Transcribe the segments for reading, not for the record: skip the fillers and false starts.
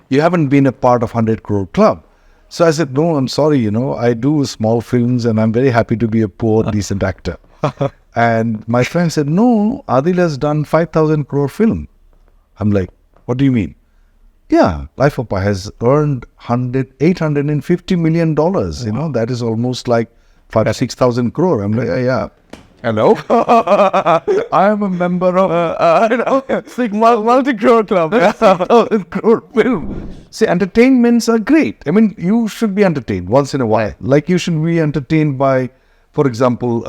you haven't been a part of 100 crore club. So I said, no, I'm sorry, I do small films and I'm very happy to be a poor, decent actor. And my friend said, no, Adil has done 5,000 crore film. I'm like, what do you mean? Yeah, Life of Pi has earned $850 million. That is almost like 6,000 crore. I'm like, yeah. Hello? I am a member of multi-crore club. 6,000 crore film. See, entertainments are great. I mean, you should be entertained once in a while. Like you should be entertained by, for example,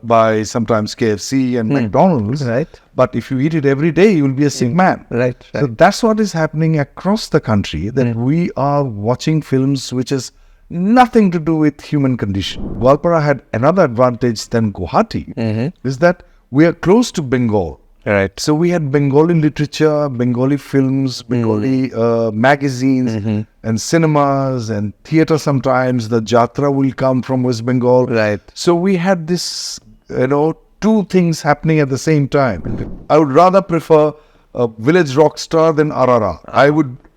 by sometimes KFC and McDonald's. Right. But if you eat it every day, you will be a sick man. Right. So that's what is happening across the country, that we are watching films which is nothing to do with human condition. Goalpara had another advantage than Guwahati, is that we are close to Bengal. Right. So we had Bengali literature, Bengali films, Bengali magazines and cinemas and theatre sometimes. The Jatra will come from West Bengal. Right. So we had this, two things happening at the same time. I would rather prefer a village rock star than RRR.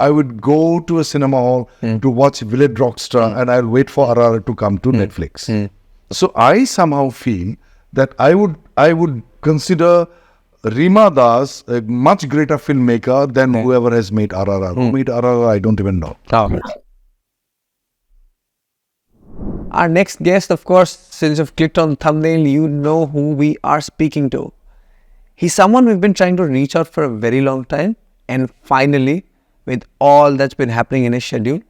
I would go to a cinema hall to watch Village Rockstar and I'll wait for RRR to come to Netflix. So I somehow feel that I would consider Rima Das a much greater filmmaker than whoever has made RRR. Who made RRR, I don't even know. Our next guest, of course, since you've clicked on the thumbnail, you know who we are speaking to. He's someone we've been trying to reach out for a very long time, and finally, with all that's been happening in his schedule,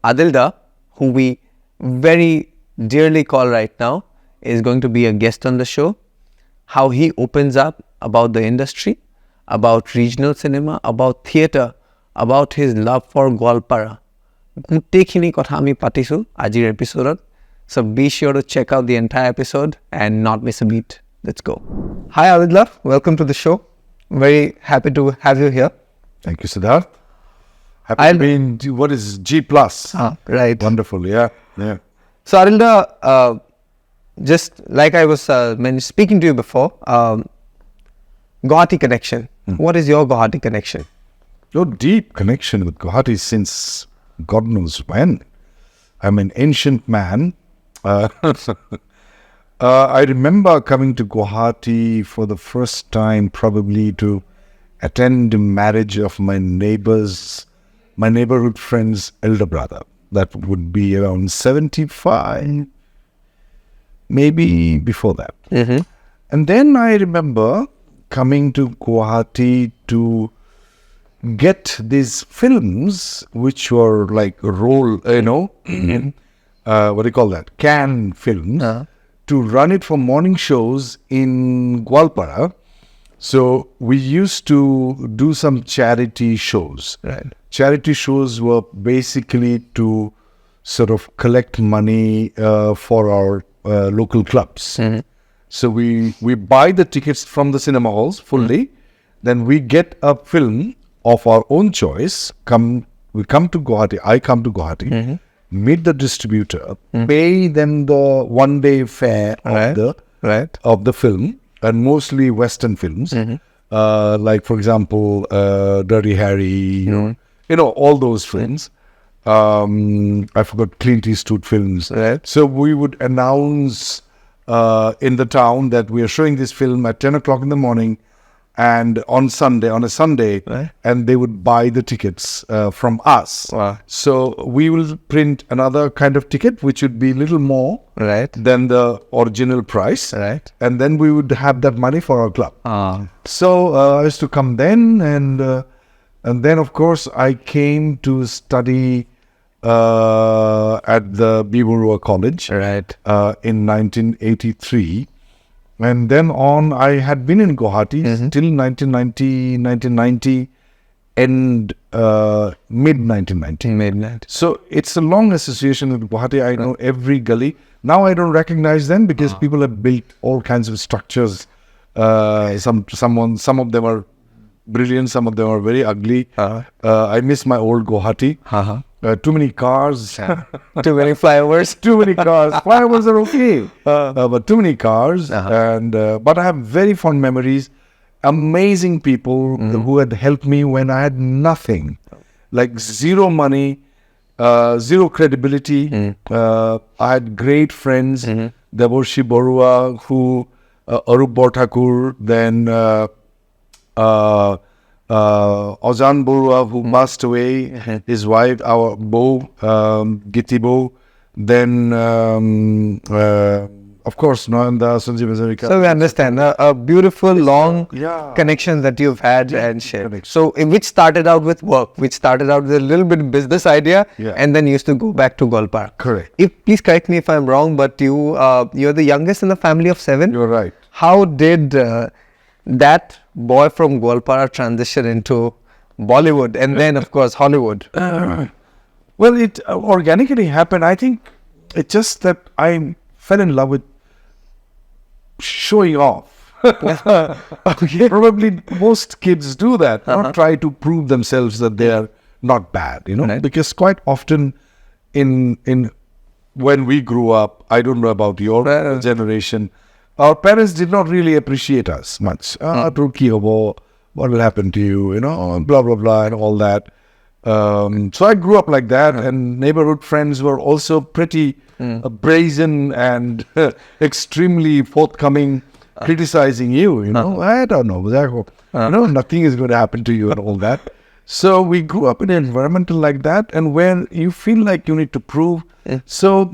Adil da, who we very dearly call right now, is going to be a guest on the show. How he opens up about the industry, about regional cinema, about theatre, about his love for Goalpara. Gutekhini kotha ami patisu ajir episode. So be sure to check out the entire episode and not miss a beat. Let's go. Hi Adil, welcome to the show. Very happy to have you here. Thank you, Siddharth. Happy to be in, what is GPlus? Right. Wonderful, yeah. So Adil, just like I was speaking to you before, Guwahati Connection. What is your Guwahati connection? Your deep connection with Guwahati since God knows when. I'm an ancient man. I remember coming to Guwahati for the first time, probably to attend the marriage of my neighborhood friend's elder brother. That would be around 75, maybe before that. And then I remember coming to Guwahati to get these films, which were like what do you call that? Can films, to run it for morning shows in Goalpara. So we used to do some charity shows. Right. Charity shows were basically to sort of collect money for our local clubs. So we buy the tickets from the cinema halls fully. Then we get a film of our own choice. We come to Guwahati. I come to Guwahati, meet the distributor, pay them the one-day fare of the film, and mostly Western films, like for example, Dirty Harry, all those films. I forgot Clint Eastwood films. Right. So we would announce in the town that we are showing this film at 10 o'clock in the morning and on a Sunday, right, and they would buy the tickets from us. Wow. So we will print another kind of ticket, which would be a little more than the original price. Right. And then we would have that money for our club. So I used to come then, and then of course I came to study at the Bimurua College in 1983. And then on, I had been in Guwahati till 1990 and mid-1990. So it's a long association with Guwahati. I know every gully. Now I don't recognize them because people have built all kinds of structures. Some of them are brilliant, some of them are very ugly. I miss my old Guwahati. Too many cars. Too many flyovers. Too many cars. Flyovers are okay. But too many cars. But I have very fond memories. Amazing people who had helped me when I had nothing. like zero money, zero credibility. I had great friends, Deborshi Borua, who Arup Borthakur, then Ojan Borua, who passed away, his wife, our Bo, Giti Bo, then of course Noanda, Sanjeev Hazarika. So we understand a beautiful long Yeah. connection that you've had and shared. connection. So which started out with work, which started out with a little bit business idea, Yeah. and then used to go back to Goalpara. Correct. Please correct me if I'm wrong, but you're the youngest in the family of 7. You're right. How did that boy from Goalpara transition into Bollywood and then, of course, Hollywood? Well, it organically happened. I think it's just that I fell in love with showing off. Okay. Probably most kids do that. Not try to prove themselves that they are not bad, Right. because quite often in when we grew up, I don't know about your Right. generation, our parents did not really appreciate us much. Turkey, what will happen to you, blah, blah, blah, and all that. So I grew up like that, and neighborhood friends were also pretty brazen and extremely forthcoming, criticizing you. I don't know, nothing is going to happen to you and all that. So we grew up in an environment like that, and where you feel like you need to prove. So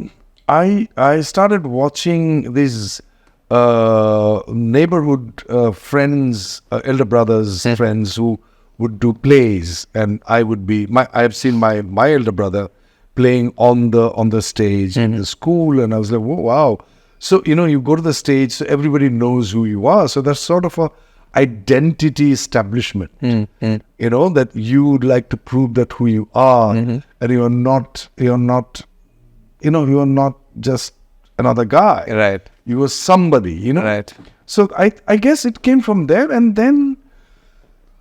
I started watching these neighborhood friends, elder brothers, friends who would do plays, and I would be I've seen my elder brother playing on the stage in the school, and I was like, whoa, wow. So you go to the stage, so everybody knows who you are. So that's sort of a identity establishment. That you would like to prove that who you are, and you're not just another guy. Right. You were somebody. Right. So I guess it came from there, and then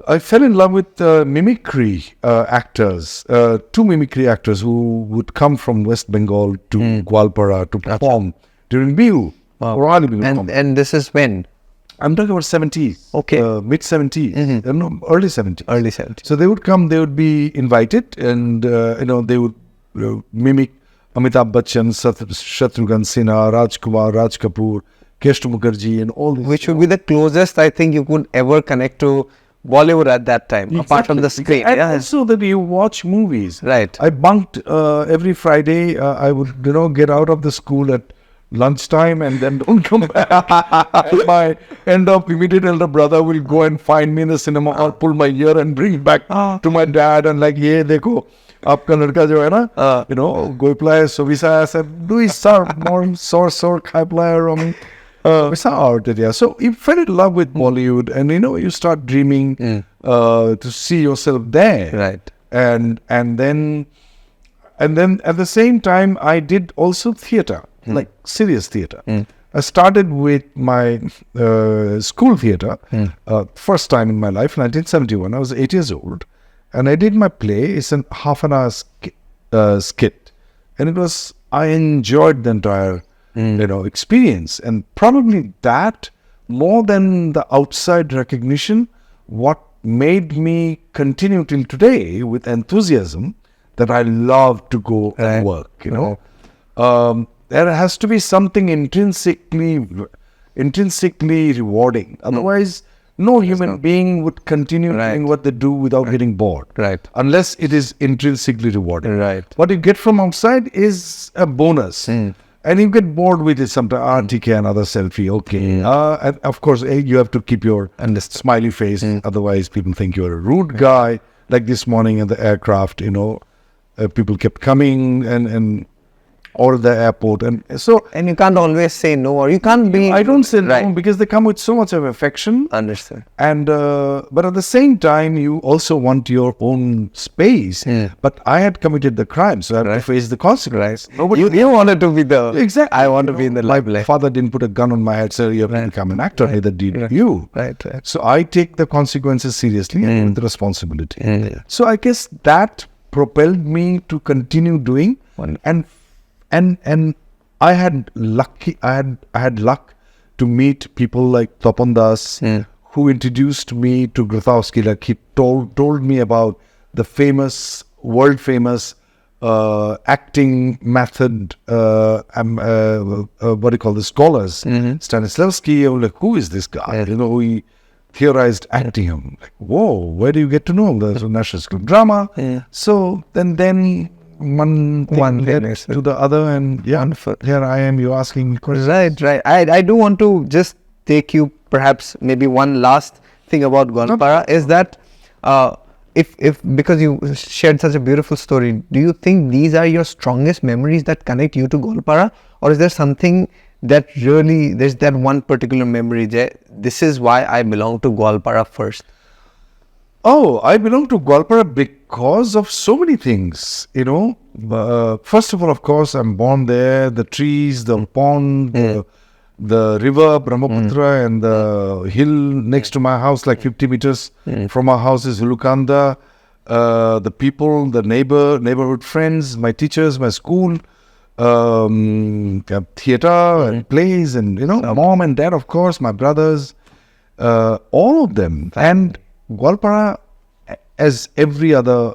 I fell in love with mimicry actors, 2 mimicry actors who would come from West Bengal to Goalpara to perform during Bihu. Or And this is when? I'm talking about 70s. Okay. Mid 70s. No, early 70s. Early 70s. So they would come, they would be invited, and they would mimic Amitabh Bachchan, Shatrughan Sinha, Rajkumar, Raj Kapoor, Keshtu Mukherjee, and all this. Which would be the closest I think you could ever connect to Bollywood at that time, apart from the screen. And also that you watch movies. Right. I bunked every Friday. I would, get out of the school at lunchtime and then don't come back. And my immediate elder brother will go and find me in the cinema or pull my ear and bring it back to my dad and like, ये देखो आपका लड़का जो है ना, गोइपला है सुविसा है सब दुई सार more sore खाइपला है रोमी. So you fell in love with Bollywood, and you start dreaming to see yourself there. Right. And then at the same time I did also theatre, like serious theatre. I started with my school theatre, first time in my life, 1971. I was 8 years old, and I did my play. It's a half-an-hour skit, and I enjoyed the entire experience, and probably that more than the outside recognition, what made me continue till today with enthusiasm, that I love to go and work. There has to be something intrinsically rewarding. Otherwise, no human being would continue doing what they do without getting bored. Right. Unless it is intrinsically rewarding. Right. What you get from outside is a bonus. And you get bored with it sometimes. TK, another selfie. Okay. And of course, you have to keep your smiley face. Otherwise, people think you're a rude guy. Like this morning in the aircraft, people kept coming and or the airport, and you can't always say no, or you can't be. I don't say no because they come with so much of affection. Understand. And but at the same time, you also want your own space. But I had committed the crime, so I had to face the consequence. Nobody. You wanted to be the exactly. I want to be in the limelight. My father didn't put a gun on my head, so you have to become an actor. Neither did you. Right. So I take the consequences seriously and with the responsibility. So I guess that propelled me to continue doing. And I had luck to meet people like Tapan Das, who introduced me to Grotowski. Like he told me about the famous world famous acting method, what do you call the scholars, Stanislavski. I'm like, who is this guy? You know, he theorized acting. I'm like, whoa, where do you get to know? There's a National School of Drama. So then one thing led to the other, and here I am, you're asking questions. Right. I do want to just take you, perhaps maybe one last thing about Goalpara is that if because you shared such a beautiful story, do you think these are your strongest memories that connect you to Goalpara, or is there something that really, there's that one particular memory that this is why I belong to Goalpara first? Oh, I belong to Goalpara because of so many things, you know. First of all, of course, I'm born there. The trees, the pond, the river, Brahmaputra, and the hill next to my house, like 50 meters from our house is Hulukanda. The people, the neighborhood friends, my teachers, my school, theater and plays, and, you know, mom and dad, of course, my brothers, all of them. And Goalpara, as every other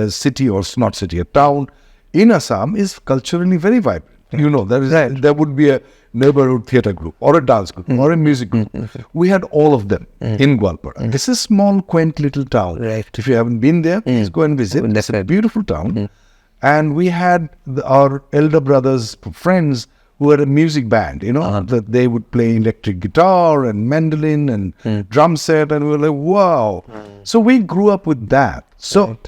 city, or not city, a town in Assam, is culturally very vibrant. You know, there would be a neighborhood theater group, or a dance group, or a music group. We had all of them in Goalpara. This is a small, quaint little town. If you haven't been there, please go and visit. It's a beautiful town. And we had our elder brothers, friends, who had a music band, you know, that they would play electric guitar and mandolin and drum set, and we were like, wow. So we grew up with that. So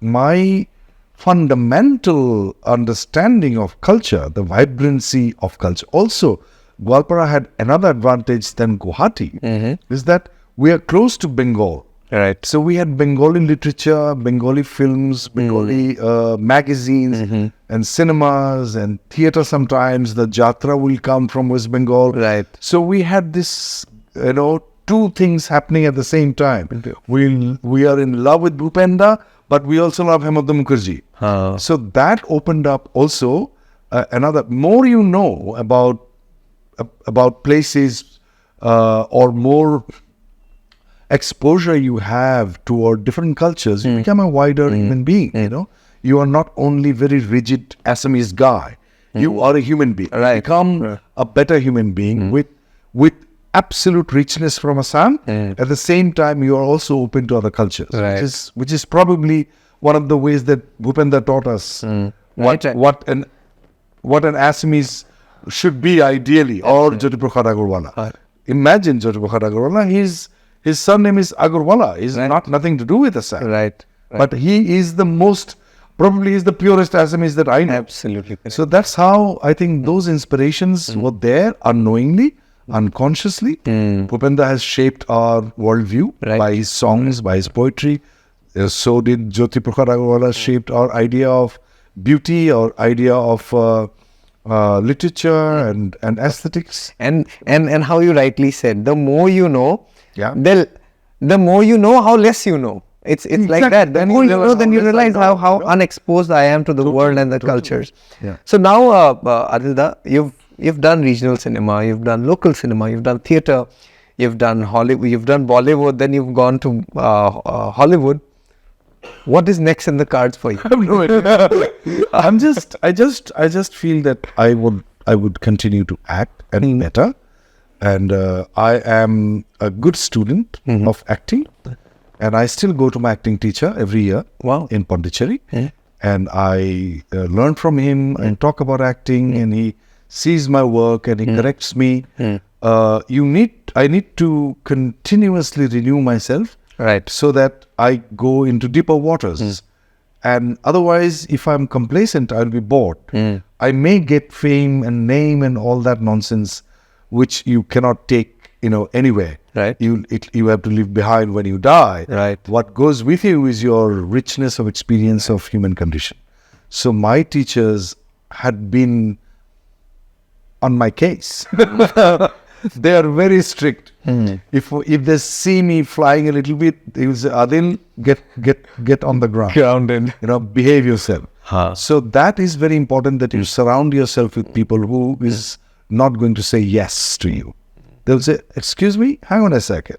my fundamental understanding of culture, the vibrancy of culture. Also, Goalpara had another advantage than Guwahati, is that we are close to Bengal. Right. So we had Bengali literature, Bengali films, Bengali magazines and cinemas and theater sometimes. The Jatra will come from West Bengal. Right. So we had this, you know, two things happening at the same time. We are in love with Bhupenda, but we also love Hemanta Mukherjee. So that opened up also another, more you know about places or more exposure you have toward different cultures, you become a wider human being, you know. You are not only very rigid Assamese guy. You are a human being. You become a better human being with absolute richness from Assam. At the same time, you are also open to other cultures, which is probably one of the ways that Bhupenda taught us what an Assamese should be ideally, or Jyotiprasad Agarwala. Imagine Jyotiprasad Agarwala, his surname is Agarwala. He's nothing to do with Assam. But he is the most, probably is the purest Assamese that I know. Absolutely correct. So that's how I think those inspirations were there unknowingly, unconsciously. Bhupenda has shaped our worldview by his songs, by his poetry. So did Jyotiprasad Agarwala shaped our idea of beauty, our idea of literature and aesthetics. And how you rightly said, the more you know, Yeah. The more you know, how less you know. It's like that. The more you know, then you realize how unexposed I am to the world and the cultures. Yeah. So now, Adilda, you've done regional cinema, you've done local cinema, you've done theatre, you've done Hollywood, you've done Bollywood, then you've gone to Hollywood. What is next in the cards for you? I have no idea. I just feel that I would continue to act and better. And I am a good student of acting, and I still go to my acting teacher every year in Pondicherry, and I learn from him and talk about acting, and he sees my work and he corrects me. I need to continuously renew myself, so that I go into deeper waters. And otherwise, if I'm complacent, I'll be bored. I may get fame and name and all that nonsense, which you cannot take, anywhere. You have to leave behind when you die. What goes with you is your richness of experience of human condition. So my teachers had been on my case. They are very strict. If they see me flying a little bit, they will say, Adil, get on the ground. Grounded. Behave yourself. So that is very important, that you surround yourself with people who is not going to say yes to you. They'll say, excuse me, hang on a second.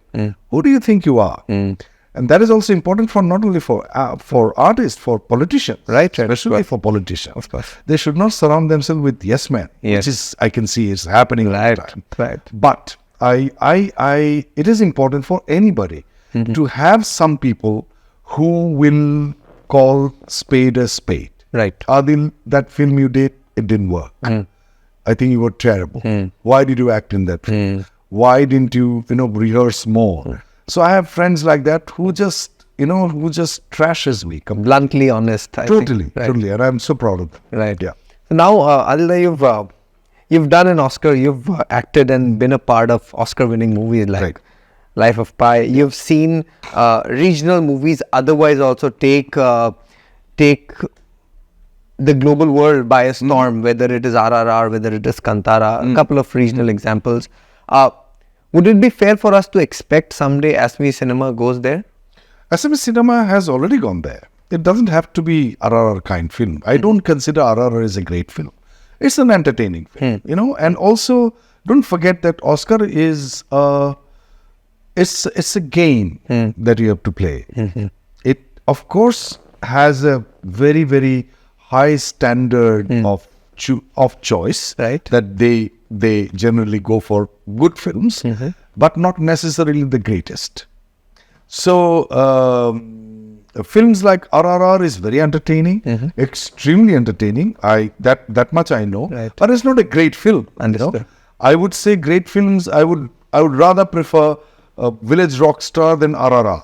Who do you think you are? And that is also important for not only for artists, for politicians, Right, especially for politicians. Of course. They should not surround themselves with yes men, Yes. which is, I can see is happening all the time. Right. But it is important for anybody to have some people who will call spade a spade. Right. Adil, that film you did, it didn't work. I think you were terrible. Why did you act in that film? Why didn't you, rehearse more? So I have friends like that who just trashes me. Bluntly honest. I think. Totally, Right. totally. And I'm so proud of them. Right. Yeah. So now, Adil, you've done an Oscar. You've acted and been a part of Oscar-winning movies like Right. Life of Pi. You've seen regional movies otherwise also take the global world by a storm, whether it is RRR, whether it is Kantara, a couple of regional examples. Would it be fair for us to expect someday Assamese cinema goes there? Assamese cinema has already gone there. It doesn't have to be RRR kind film. I don't consider RRR as a great film. It's an entertaining film, and also don't forget that Oscar is it's a game that you have to play. It of course has a very, very high standard of choice, Right. that they generally go for good films, but not necessarily the greatest. So films like RRR is very entertaining, extremely entertaining. That much I know, Right. but it's not a great film. Understood. I would say great films. I would rather prefer Village Rockstar than RRR.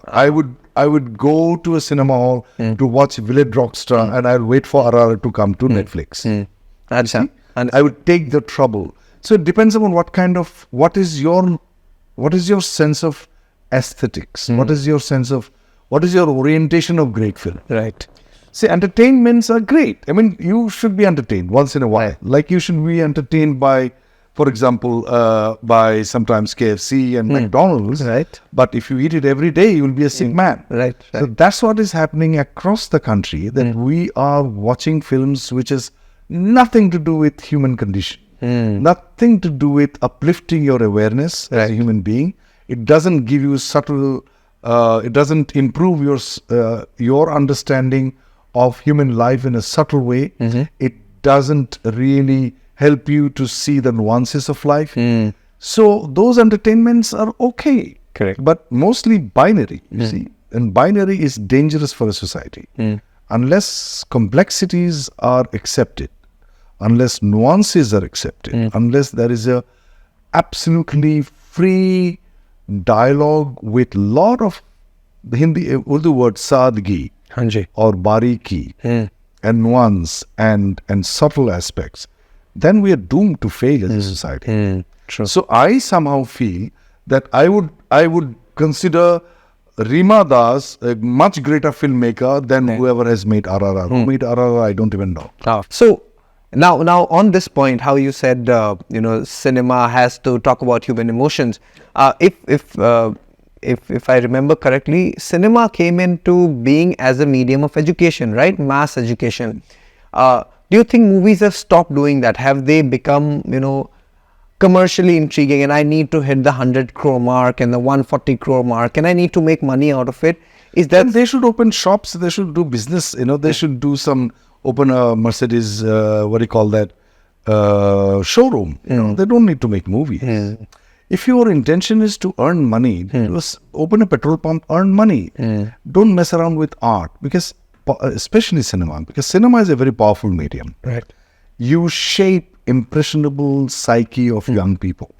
I would go to a cinema hall to watch Village Rockstar, and I'll wait for RRR to come to Netflix. Acha. And I would take the trouble. So it depends upon what is your sense of aesthetics? What is your orientation of great film? right. See, entertainments are great. I mean, you should be entertained once in a while. Like you should be entertained by, for example, by sometimes KFC and McDonald's. Right. But if you eat it every day, you will be a sick man. Right. So that's what is happening across the country, that we are watching films which has nothing to do with human condition, nothing to do with uplifting your awareness as a human being. It doesn't give you subtle, it doesn't improve your understanding of human life in a subtle way. It doesn't really help you to see the nuances of life. So those entertainments are okay. Correct. But mostly binary, you see. And binary is dangerous for a society. Unless complexities are accepted, unless nuances are accepted, unless there is a absolutely free dialogue with lot of the Hindi Urdu word sadgi Hanji. or bariki and nuance and subtle aspects, then we are doomed to fail as a society. True. So I somehow feel that I would consider Rima Das a much greater filmmaker than whoever has made RRR. Who made RRR, I don't even know. So now on this point, how you said cinema has to talk about human emotions. If I remember correctly, cinema came into being as a medium of education, right? Mass education. Do you think movies have stopped doing that? Have they become commercially intriguing, and I need to hit the 100 crore mark and the 140 crore mark, and I need to make money out of it? Is that And they should open shops, they should do business, they should do open a Mercedes, showroom. They don't need to make movies. If your intention is to earn money, just open a petrol pump, earn money. Don't mess around with art, because especially cinema, because cinema is a very powerful medium. right? You shape impressionable psyche of young people.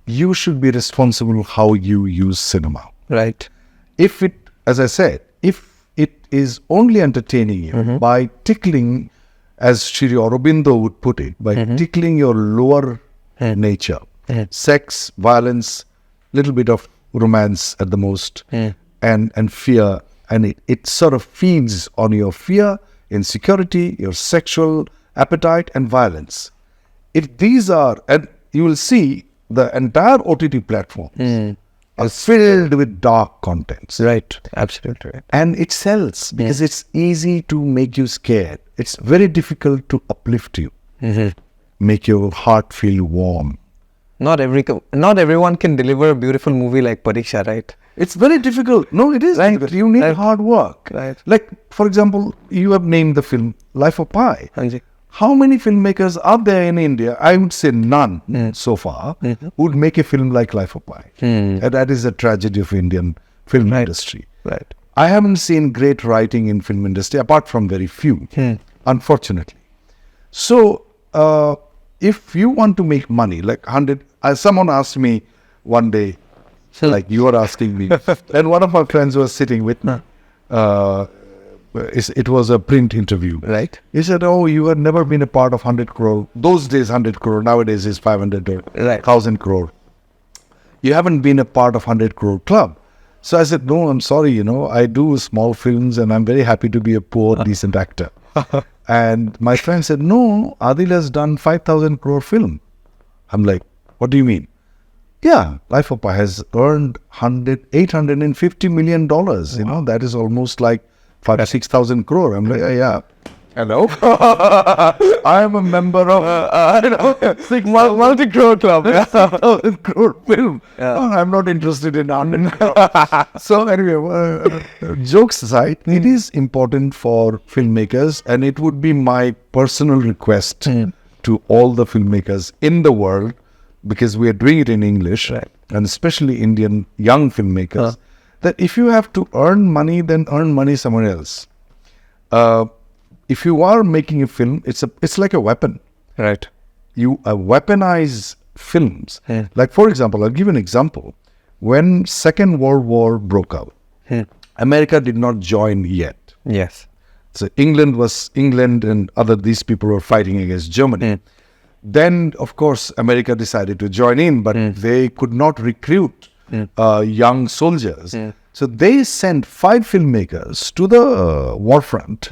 You should be responsible how you use cinema. Right. If it, as I said, if it is only entertaining you by tickling, as Shri Aurobindo would put it, by tickling your lower nature, sex, violence, little bit of romance at the most, and fear, and it sort of feeds on your fear, insecurity, your sexual appetite and violence. If these are, and you will see the entire OTT platforms are filled with dark contents. Right. Absolutely right. And it sells because it's easy to make you scared. It's very difficult to uplift you, make your heart feel warm. Not everyone can deliver a beautiful movie like Pariksha, right? It's very difficult. No, it is difficult. You need hard work. Right. Like, for example, you have named the film Life of Pi. Hanji. How many filmmakers are there in India? I would say none so far would make a film like Life of Pi. And that is a tragedy of Indian film industry. Right. I haven't seen great writing in film industry apart from very few, unfortunately. So, if you want to make money, like 100, someone asked me one day, like you are asking me, and one of my friends was sitting with me. It was a print interview. Right. He said, "Oh, you have never been a part of 100 crore. Those days 100 crore, nowadays is 500 or 1000 crore. You haven't been a part of 100 crore club." So I said, "No, I'm sorry, I do small films and I'm very happy to be a poor, decent actor." And my friend said, "No, Adil has done 5,000 crore film." I'm like, "What do you mean?" "Yeah, Life of Pi has earned $850 million. That is almost like 5,000 to 6,000 crore. I'm like, "Yeah. Hello? I am a member of multi-crore club. 6,000 crore film. Oh, I'm not interested in 100 crore." So anyway, jokes aside, it is important for filmmakers, and it would be my personal request to all the filmmakers in the world, because we are doing it in English, and especially Indian young filmmakers, that if you have to earn money, then earn money somewhere else. If you are making a film, it's like a weapon. Right. You weaponize films. Like, for example, I'll give you an example. When Second World War broke out, America did not join yet. Yes. So England and these people were fighting against Germany. Then, of course, America decided to join in, but they could not recruit young soldiers. So they sent 5 filmmakers to the war front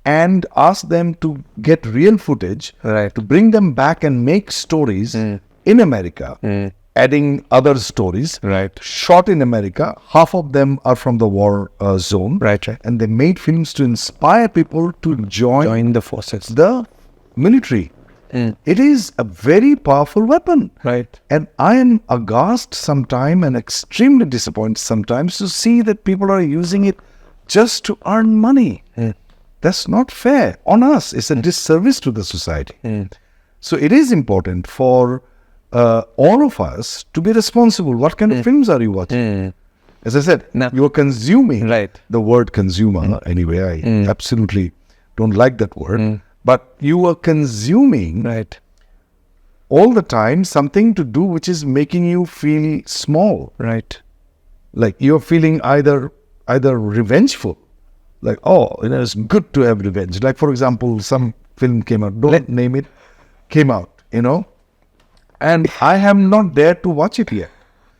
and asked them to get real footage, to bring them back and make stories in America, adding other stories, shot in America. Half of them are from the war zone. And they made films to inspire people to join the forces. The military. It is a very powerful weapon. And I am aghast sometimes and extremely disappointed sometimes to see that people are using it just to earn money. That's not fair on us. It's a disservice to the society. So it is important for all of us to be responsible. What kind of films are you watching? As I said, you're consuming. The word consumer, anyway, I absolutely don't like that word. But you are consuming all the time something to do which is making you feel small. Like you're feeling either revengeful. Like, oh, it's good to have revenge. Like, for example, some film came out, don't name it, came out, and I am not there to watch it yet.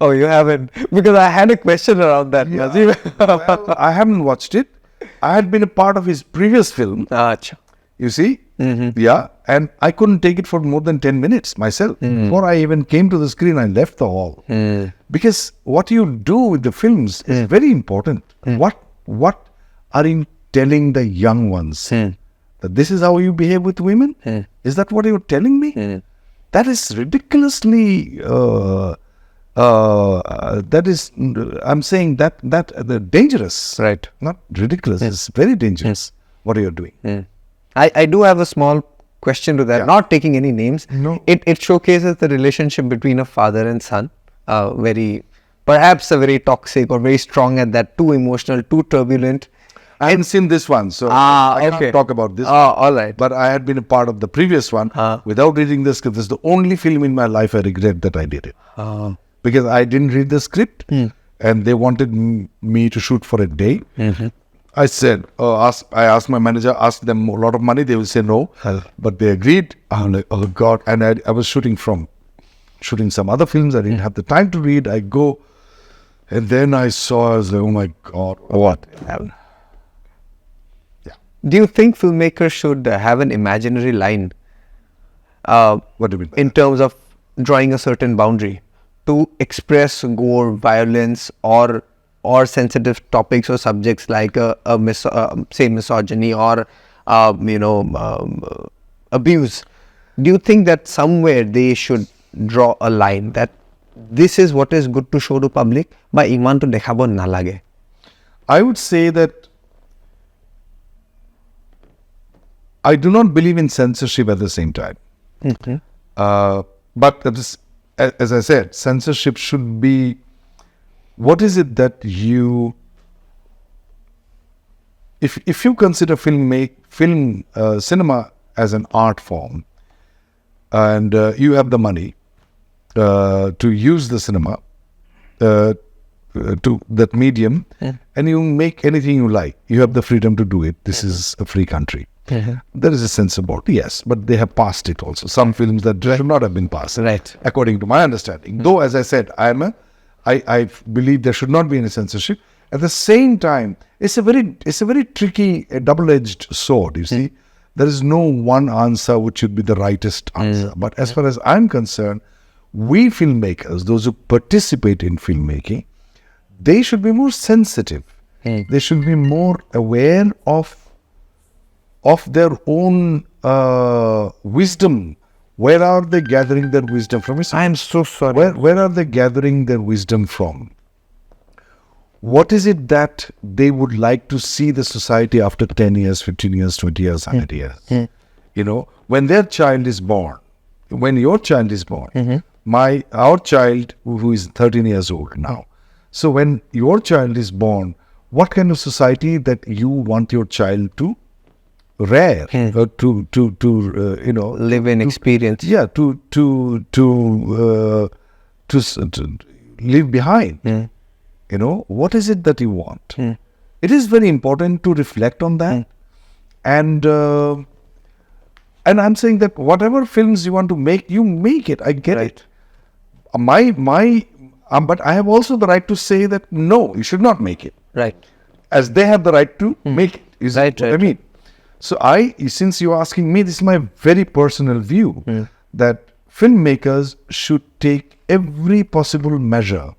Oh, you haven't? Because I had a question around that. Well, I haven't watched it. I had been a part of his previous film. You see? Yeah. And I couldn't take it for more than 10 minutes myself. Before I even came to the screen, I left the hall. Because what you do with the films is very important. What are you telling the young ones? That this is how you behave with women? Is that what you're telling me? That is ridiculously... that is, I'm saying that dangerous. Not ridiculous. It's very dangerous what you're doing. I do have a small question to that, not taking any names. No. It showcases the relationship between a father and son, perhaps a very toxic or very strong at that, too emotional, too turbulent. I haven't seen this one, so I can't talk about this. All right. But I had been a part of the previous one without reading the script. This is the only film in my life I regret that I did it. Because I didn't read the script and they wanted me to shoot for a day. I said, I asked my manager, asked them a lot of money. They will say no, but they agreed. I'm like, oh God. And I was shooting some other films. I didn't have the time to read. I go, and then I saw, I was like, oh my God, what? Do you think filmmakers should have an imaginary line? What do you mean? In terms of drawing a certain boundary to express gore, violence, or sensitive topics or subjects like say misogyny or abuse. Do you think that somewhere they should draw a line that this is what is good to show to public, বা ইমান to দেখাব নালাগে? I would say that I do not believe in censorship at the same time. But as I said, censorship should be, what is it that you, if you consider cinema as an art form, and you have the money to use the cinema, to that medium, and you make anything you like, you have the freedom to do it. This is a free country. There is a censor board, yes, but they have passed it also. Some films that should not have been passed, Right. according to my understanding. Though, as I said, I believe there should not be any censorship. At the same time, it's a very tricky, double-edged sword. You see, there is no one answer which should be the rightest answer. But as far as I'm concerned, we filmmakers, those who participate in filmmaking, they should be more sensitive. They should be more aware of their own wisdom. Where are they gathering their wisdom from? I am so sorry. Where are they gathering their wisdom from? What is it that they would like to see the society after 10 years, 15 years, 20 years, 100 years? You know, when their child is born, when your child is born, our child who is 13 years old now. So when your child is born, what kind of society that you want your child to rear, to Live in experience. Yeah, to leave behind. You know, what is it that you want? It is very important to reflect on that. And I'm saying that whatever films you want to make, you make it. I get it. But I have also the right to say that no, you should not make it. Right. As they have the right to make it. Is Right, what right. I mean? So since you're asking me, this is my very personal view, that filmmakers should take every possible measure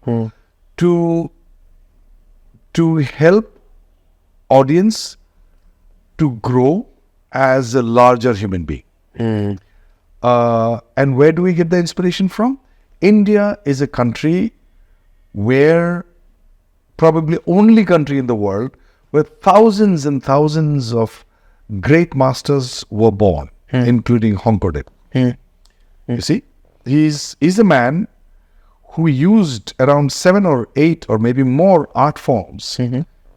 to help audience to grow as a larger human being. And where do we get the inspiration from? India is a country where, probably only country in the world, where thousands and thousands of great masters were born, including Hongkordep. You see, he's a man who used around 7 or 8 or maybe more art forms,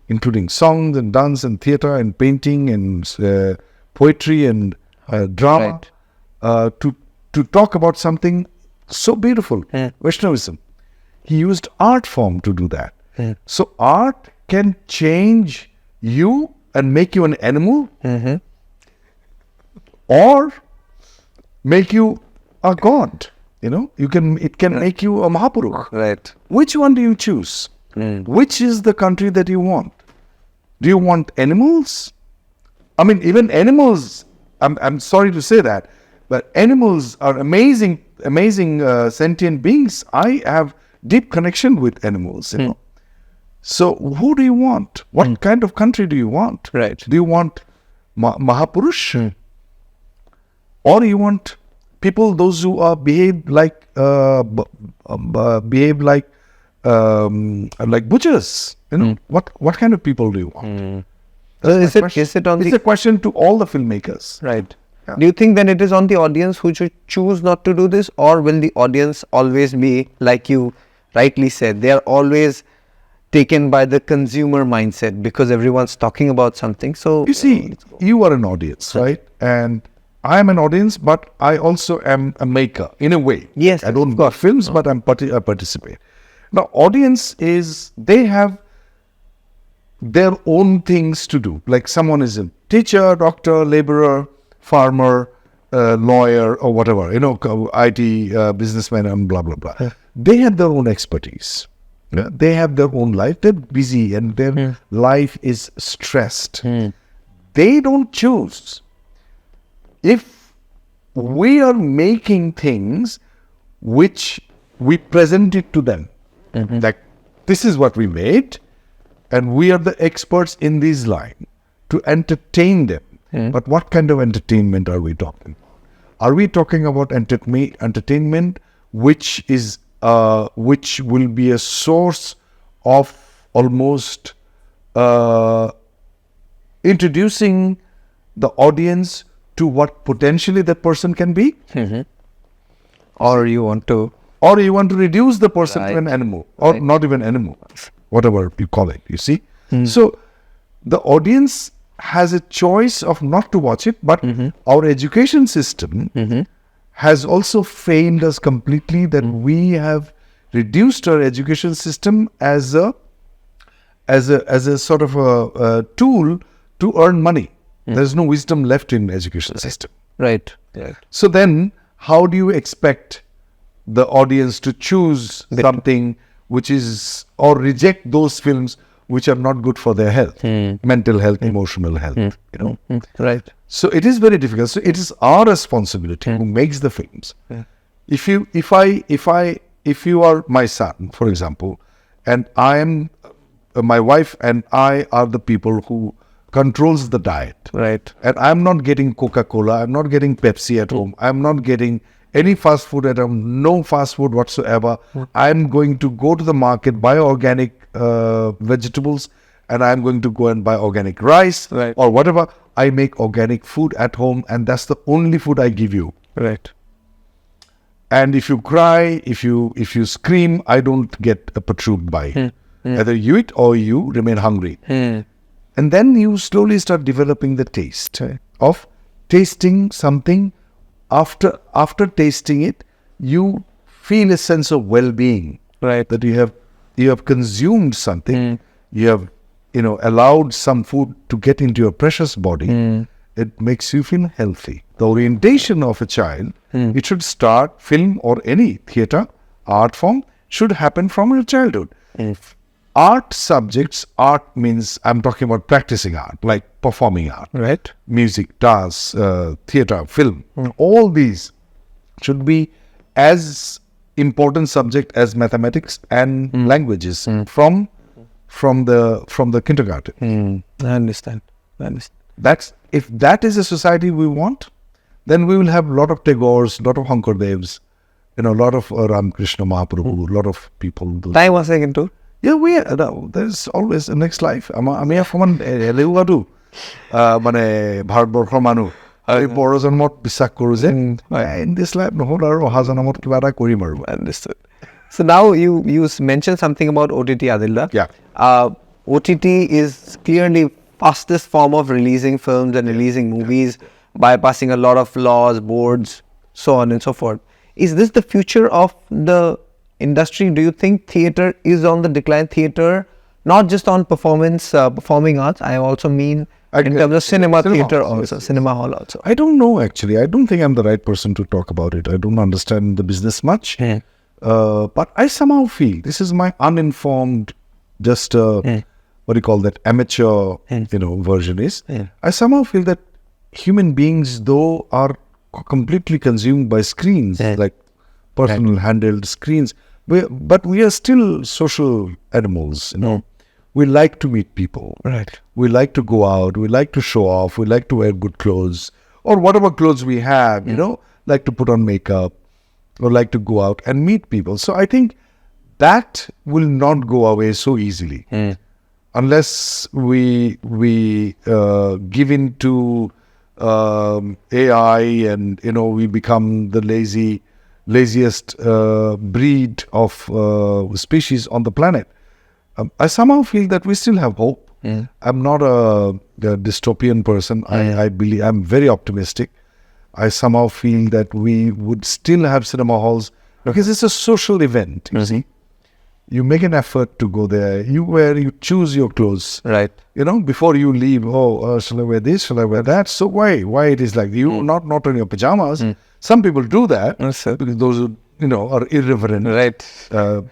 including songs and dance and theatre and painting and poetry and drama, to talk about something so beautiful, Vaishnavism. He used art form to do that. So art can change you and make you an animal, or make you a god. You know, it can make you a Mahapurush. Right. Which one do you choose? Which is the country that you want? Do you want animals? I mean, even animals, I'm sorry to say that, but animals are amazing sentient beings. I have deep connection with animals, you know. So who do you want? What kind of country do you want? Right. Do you want Mahapurush? Or you want people, those who behave like butchers? You know, what kind of people do you want? Is it on It's a question to all the filmmakers. Right. Do you think then it is on the audience who should choose not to do this, or will the audience always be, like you rightly said, they are always taken by the consumer mindset because everyone's talking about something? So You see, you are an audience, right? And I am an audience, but I also am a maker in a way. Yes, I don't of course. make films, but I participate. Now, audience they have their own things to do. Like someone is a teacher, doctor, laborer, farmer, lawyer, or whatever, you know, IT, businessman, and blah, blah, blah. They have their own expertise. Yeah? They have their own life. They're busy and their life is stressed. They don't choose. If we are making things which we present it to them, like this is what we made, and we are the experts in this line to entertain them. But what kind of entertainment are we talking about? Are we talking about entertainment which is which will be a source of almost introducing the audience to what potentially that person can be. Or you want to... Or you want to reduce the person to an animal, or Right. not even animal, whatever you call it, you see. So the audience has a choice of not to watch it, but our education system has also failed us completely, that we have reduced our education system as a sort of a tool to earn money. There's no wisdom left in education system. Right. So then, how do you expect the audience to choose something which is, or reject those films which are not good for their health, mental health, emotional health, you know? Right. So it is very difficult. So it is our responsibility who makes the films. If you are my son, for example, and I am, my wife and I are the people who controls the diet. Right. And I'm not getting Coca-Cola, I'm not getting Pepsi at home, I'm not getting any fast food at home, no fast food whatsoever. I'm going to go to the market, buy organic vegetables, and I'm going to go and buy organic rice Right. or whatever. I make organic food at home, and that's the only food I give you. Right. And if you cry, if you scream, I don't get perturbed by it. Either you eat or you remain hungry. And then you slowly start developing the taste of tasting something. After tasting it, you feel a sense of well-being. Right. That you have consumed something. You have allowed some food to get into your precious body. It makes you feel healthy. The orientation of a child, it should start, film or any theatre, art form, should happen from your childhood. Art subjects, art means, I'm talking about practicing art, like performing art. Right. Music, dance, theatre, film. All these should be as important subject as mathematics and languages from the kindergarten. I understand. If that is a society we want, then we will have a lot of Tagores, a lot of Shankardevs, a lot of Ramakrishna Mahaprabhu, a lot of people. Time was second too. Yeah, there's always a next life. আমি অকমান এলেহুৱাটো মানে ভাৰতবৰ্ষৰ মানুহ আমি পৰ জন্মত বিশ্বাস কৰোঁ যে in this life নহ'ল আৰু অহা জন্মত কিবা এটা কৰিম আৰু. Understood. So now you mentioned something about OTT, Adil. Yeah. OTT is clearly fastest form of releasing films and releasing movies, bypassing a lot of laws, boards, so on and so forth. Is this the future of the industry? Do you think theatre is on the decline? Theatre, not just on performing arts, I also mean in terms of cinema theatre halls, also, yes. cinema hall also. I don't know actually. I don't think I'm the right person to talk about it. I don't understand the business much. But I somehow feel, this is my uninformed, just what do you call that, amateur, version is. I somehow feel that human beings, though, are completely consumed by screens, like personal handheld screens. But we are still social animals, We like to meet people. Right. We like to go out. We like to show off. We like to wear good clothes, or whatever clothes we have, like to put on makeup, or like to go out and meet people. So I think that will not go away so easily, unless we give in to AI and we become the laziest breed of species on the planet. I somehow feel that we still have hope. I'm not a dystopian person. I believe, I'm very optimistic. I somehow feel that we would still have cinema halls because it's a social event. You see, you make an effort to go there. You choose your clothes. Right. Before you leave. Shall I wear this? Shall I wear that? So why it is like you not in your pajamas? Some people do that because those who are irreverent. Right.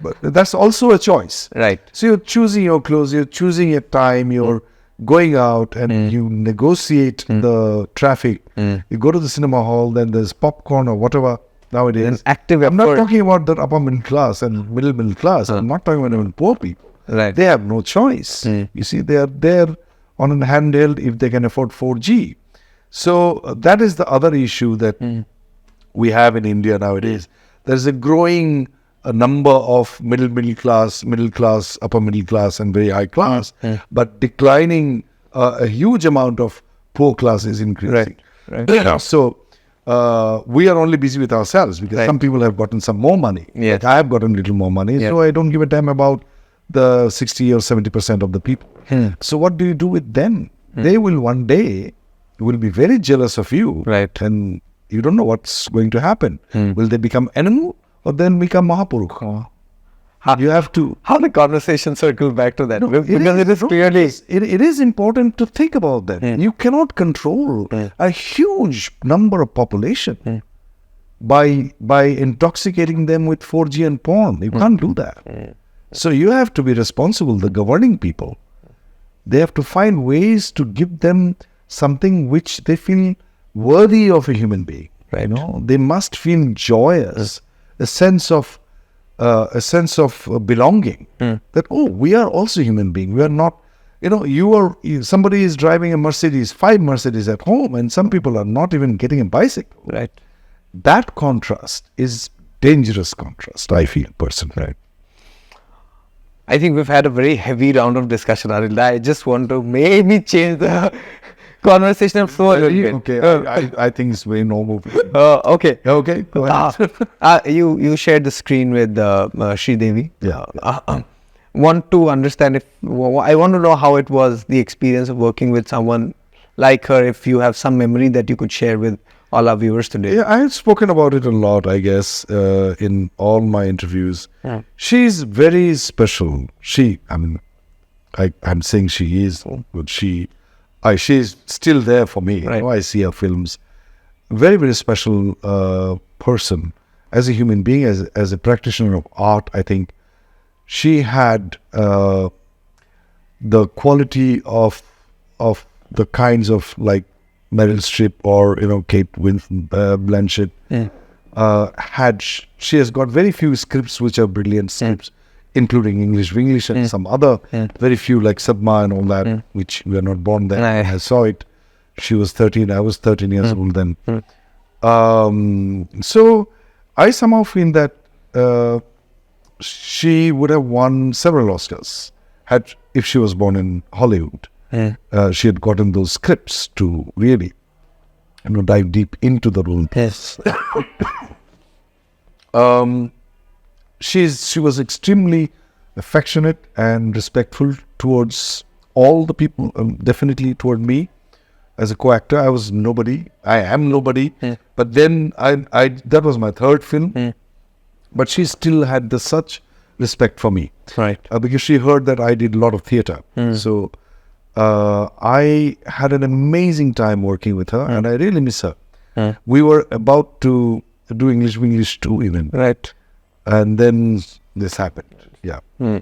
But that's also a choice. Right. So you're choosing your clothes, you're choosing your time, you're going out and you negotiate the traffic. You go to the cinema hall, then there's popcorn or whatever nowadays. An active I'm not effort. talking about the upper middle class and middle class. I'm not talking about even poor people. Right. They have no choice. You see, they are there on a handheld if they can afford 4G. So that is the other issue that we have in India nowadays. There's a growing a number of middle class, upper middle class, and very high class, but declining a huge amount of poor class is increasing. Right. So we are only busy with ourselves because some people have gotten some more money. Yes. I have gotten a little more money, so I don't give a damn about the 60 or 70% of the people. So what do you do with them? They will one day will be very jealous of you, Right. and you don't know what's going to happen. Will they become animal or then become Mahapurukh? You have to. How the conversation circles back to that? Because it is clearly... It is important to think about that. You cannot control a huge number of population by intoxicating them with 4G and porn. You can't do that. So you have to be responsible, the governing people. They have to find ways to give them something which they feel worthy of a human being. Right. You know, they must feel joyous, a sense of belonging. That we are also human beings. We are not. You know, somebody is driving a Mercedes, 5 Mercedes at home, and some people are not even getting a bicycle. Right. That contrast is dangerous contrast, I feel personally. Right. I think we've had a very heavy round of discussion, Adil. I just want to maybe change the conversation of flow a little bit. Okay, I think it's very normal. Okay. Okay, go ahead. You shared the screen with Sridevi. Yeah. Want to understand I want to know how it was, the experience of working with someone like her, if you have some memory that you could share with all our viewers today. Yeah, I have spoken about it a lot, I guess, in all my interviews. She's very special. I'm saying she is, but she's still there for me. Right. You know, I see her films. Very, very special person. As a human being, as a practitioner of art, I think she had the quality of the kinds of like Meryl Streep or Kate Blanchett. She has got very few scripts which are brilliant scripts, including English and some other very few like Sadma and all that, which we are not born then. I saw it. She was 13. I was 13 years old then. So I somehow feel that she would have won several Oscars if she was born in Hollywood. She had gotten those scripts to really dive deep into the role. Yes. She was extremely affectionate and respectful towards all the people, definitely toward me as a co-actor. I was nobody. I am nobody. But then I that was my third film. But she still had such respect for me. Right. Because she heard that I did a lot of theatre. So I had an amazing time working with her, and I really miss her. We were about to do English 2 even. Right. And then this happened. Yeah. So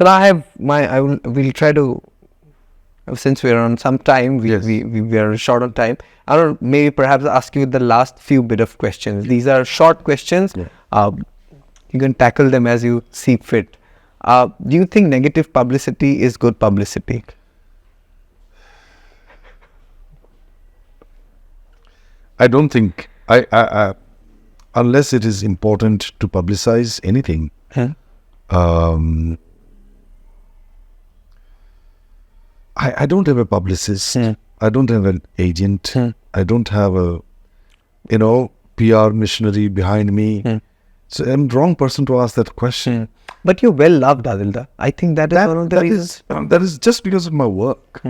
now we'll try to, since we're on some time, we are short on time. I don't know, maybe perhaps ask you the last few bit of questions. These are short questions. You can tackle them as you see fit. Do you think negative publicity is good publicity? I don't think I unless it is important to publicize anything. I don't have a publicist. I don't have an agent. I don't have a PR missionary behind me. So I'm the wrong person to ask that question. But you're well loved, Adil. I think that is one of the reasons. That is just because of my work.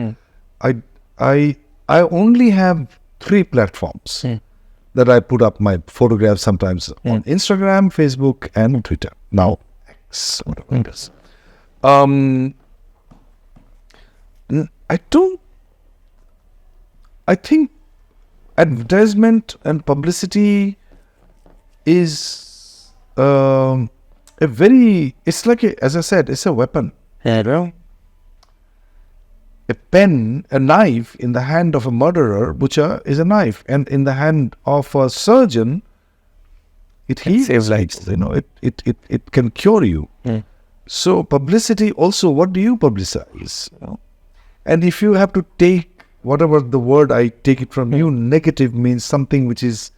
I only have 3 platforms that I put up my photographs sometimes on Instagram, Facebook, and Twitter. Now, X, whatever it is. I think advertisement and publicity is it's like, as I said, it's a weapon. A pen, a knife in the hand of a murderer, butcher, is a knife. And in the hand of a surgeon, it heals. Saves lives. It can cure you. So publicity also, what do you publicize? And if you have to take whatever the word I take it from you, negative means something which is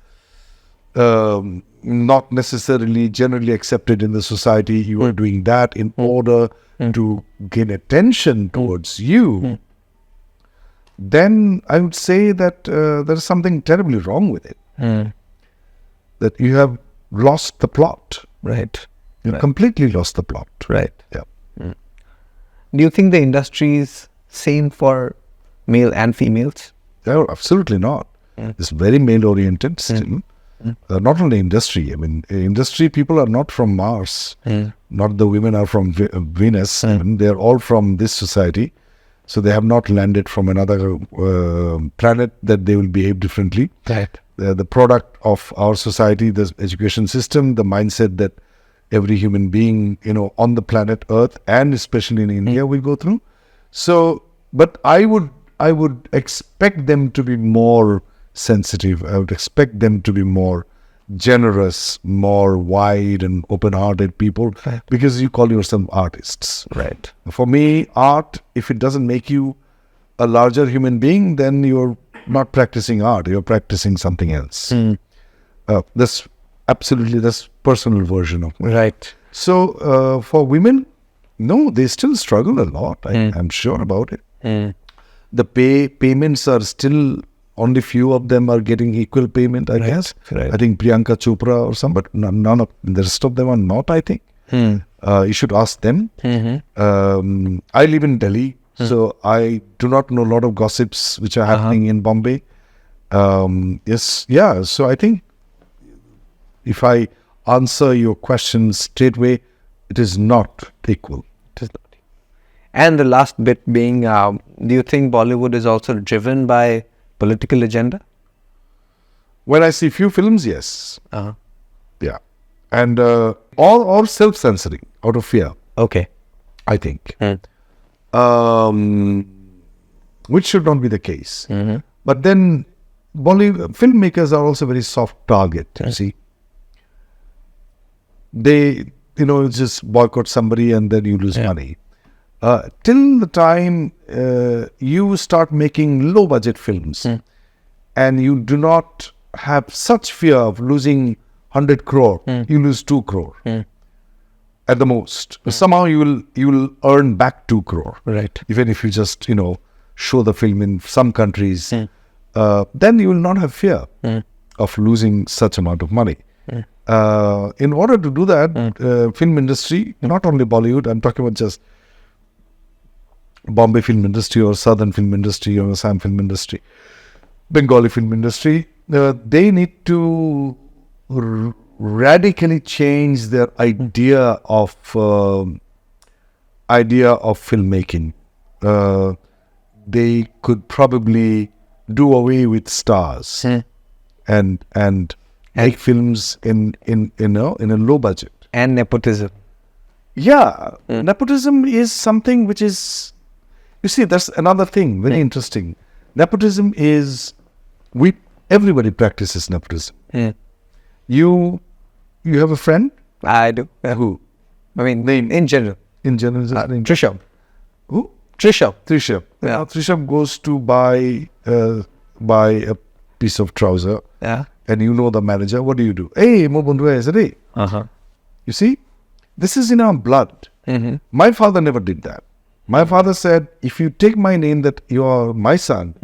not necessarily generally accepted in the society. You are doing that in order to gain attention towards you. Then I would say that there is something terribly wrong with it. That you have lost the plot. Right. You completely lost the plot. Right. Yeah. Do you think the industry is same for male and females? No, absolutely not. It's very male-oriented still. Not only industry. I mean, industry people are not from Mars. Not the women are from Venus. I mean, they're all from this society. So they have not landed from another planet that they will behave differently. Right. The product of our society, the education system, the mindset that every human being, on the planet Earth and especially in India will go through. So, but I would expect them to be more sensitive. I would expect them to be more generous, more wide and open-hearted people, because you call yourself artists. Right. For me, art, if it doesn't make you a larger human being, then you're not practicing art. You're practicing something else. That's personal version of it. Right. So for women, no, they still struggle a lot. I'm sure about it. The payments are still, only few of them are getting equal payment, I guess. Right. I think Priyanka Chopra or some, but none of the rest of them are not, I think. You should ask them. I live in Delhi, so I do not know a lot of gossips which are happening in Bombay. So I think if I answer your question straightway, it is not equal. It is not. And the last bit being, do you think Bollywood is also driven by political agenda? When I see few films, yes. Yeah. And or self-censoring out of fear. Okay. I think. Which should not be the case. But then Bollywood filmmakers are also very soft target, you see. They, just boycott somebody and then you lose money. Till the time you start making low budget films and you do not have such fear of losing 100 crore, you lose 2 crore at the most. Somehow you will earn back 2 crore. Right. Even if you just, show the film in some countries, then you will not have fear of losing such amount of money. In order to do that, film industry, not only Bollywood, I'm talking about just Bombay film industry or Southern film industry or Assam film industry, Bengali film industry, they need to radically change their idea of filmmaking. They could probably do away with stars and make films in a low budget. And nepotism. Yeah, nepotism is something which is, you see, that's another thing, very interesting. Nepotism is, everybody practices nepotism. You have a friend? I do. Who? I mean, Name. in general. In general, is his name? Trisham. Who? Trisham. Trisham. Yeah. Now, Trisham goes to buy a piece of trouser. Yeah. And you know the manager. What do? Hey, mo bondhu hai aise. You see, this is in our blood. My father never did that. My father said, if you take my name that you are my son,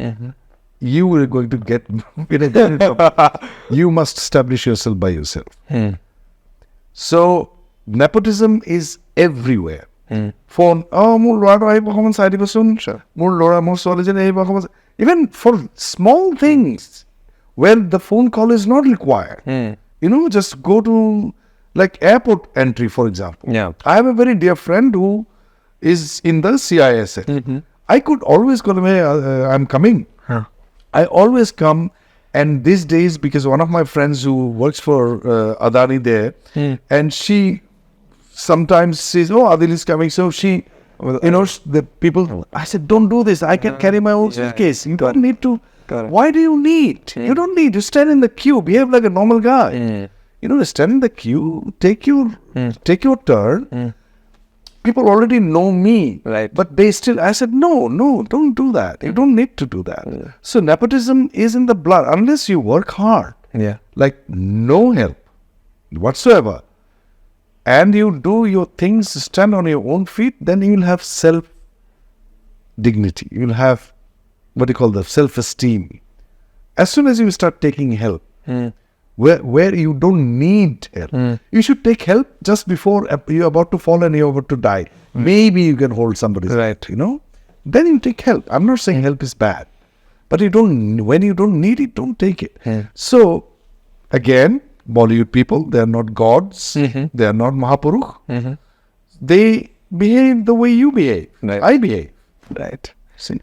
you are going to get you must establish yourself by yourself. So nepotism is everywhere. Phone, even for small things where the phone call is not required. Just go to like airport entry, for example. Yeah. I have a very dear friend who is in the CISF. I could always call him, hey, I'm coming. I always come, and these days, because one of my friends who works for Adani there, and she sometimes says, oh, Adil is coming, so she, the people, I said, don't do this, I can carry my own suitcase. You don't need to. Why do you need? You don't need to stand in the queue, behave like a normal guy. Stand in the queue, take your turn. People already know me, right? But they still, I said, no, don't do that. You don't need to do that. So nepotism is in the blood unless you work hard. Yeah. Like no help. whatsoever, and you do your things, stand on your own feet, then you will have self-dignity. You will have what you call the self-esteem. As soon as you start taking help, where you don't need help, you should take help just before you're about to fall and you're about to die. Maybe you can hold somebody's hand, then you take help. I'm not saying help is bad, but when you don't need it, don't take it. So, again, Bollywood people, they are not gods, they are not Mahapurush. They behave the way you behave. Right. I behave. Right. See?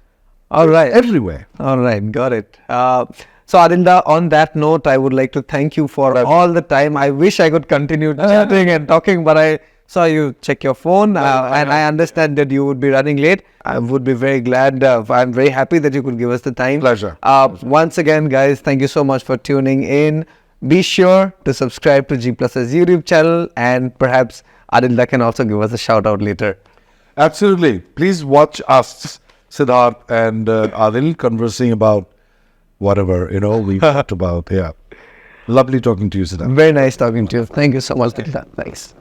All right. Everywhere. All right. Got it. So, Adilda, on that note, I would like to thank you for all the time. I wish I could continue chatting and talking, but I saw you check your phone, and I understand that you would be running late. I would be very glad. I'm very happy that you could give us the time. Pleasure. Once again, guys, thank you so much for tuning in. Be sure to subscribe to GPlus's YouTube channel, and perhaps Adilda can also give us a shout out later. Absolutely. Please watch us, Siddharth and Adil, conversing about whatever, we talked about. Yeah. Lovely talking to you, Siddharth. Very nice talking to you. Thank you so much, Adilda. Thanks.